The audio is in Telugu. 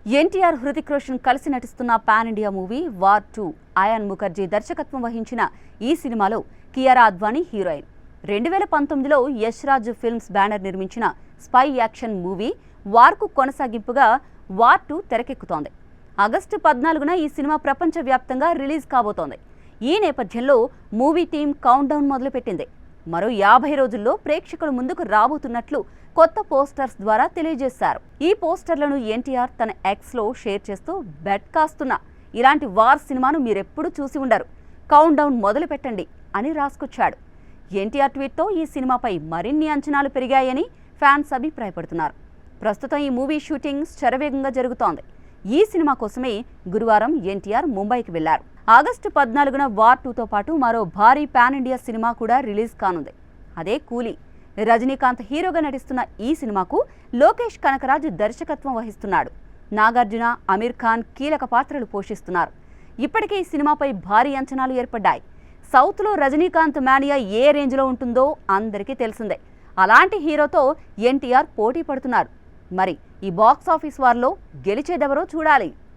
ఎన్టీఆర్ హృతిక్ రోషన్ కలిసి నటిస్తున్న pan India movie War 2 Ayan Mukerji దర్శకత్వం వహించిన ఈ సినిమాలో కియారా అద్వానీ హీరోయిన్. 2019లో యష్ రాజ్ ఫిల్మ్స్ బ్యానర్ నిర్మించిన స్పై యాక్షన్ మూవీ వార్కు కొనసాగింపుగా వార్ 2 తెరకెక్కుతోంది. ఆగస్టు 14న ఈ సినిమా ప్రపంచవ్యాప్తంగా రిలీజ్ కాబోతోంది. ఈ నేపథ్యంలో మూవీ టీం కౌంట్ డౌన్ మొదలుపెట్టింది. మరో 50 రోజుల్లో ప్రేక్షకుల ముందుకు రాబోతున్నట్లు కొత్త పోస్టర్స్ ద్వారా తెలియజేశారు. ఈ పోస్టర్లను ఎన్టీఆర్ తన ఎక్స్లో షేర్ చేస్తూ బెట్ కాస్తున్నా ఇలాంటి వార్ సినిమాను మీరెప్పుడు చూసి ఉండరు, కౌంట్ డౌన్ మొదలు పెట్టండి అని రాసుకొచ్చాడు. ఎన్టీఆర్ ట్వీట్తో ఈ సినిమాపై మరిన్ని అంచనాలు పెరిగాయని ఫ్యాన్స్ అభిప్రాయపడుతున్నారు. ప్రస్తుతం ఈ మూవీ షూటింగ్ శరవేగంగా జరుగుతోంది. ఈ సినిమా కోసమే గురువారం ఎన్టీఆర్ ముంబైకి వెళ్లారు. ఆగస్టు 14న వార్ 2తో పాటు మరో భారీ పాన్ ఇండియా సినిమా కూడా రిలీజ్ కానుంది. అదే కూలీ. రజనీకాంత్ హీరోగా నటిస్తున్న ఈ సినిమాకు లోకేష్ కనకరాజ్ దర్శకత్వం వహిస్తున్నాడు. నాగార్జున, అమీర్ ఖాన్ కీలక పాత్రలు పోషిస్తున్నారు. ఇప్పటికే ఈ సినిమాపై భారీ అంచనాలు ఏర్పడ్డాయి. సౌత్లో రజనీకాంత్ మానియా ఏ రేంజ్లో ఉంటుందో అందరికీ తెలిసిందే. అలాంటి హీరోతో ఎన్టీఆర్ పోటీ పడుతున్నారు. మరి ఈ బాక్స్ ఆఫీస్ వార్లో గెలిచేదెవరో చూడాలి.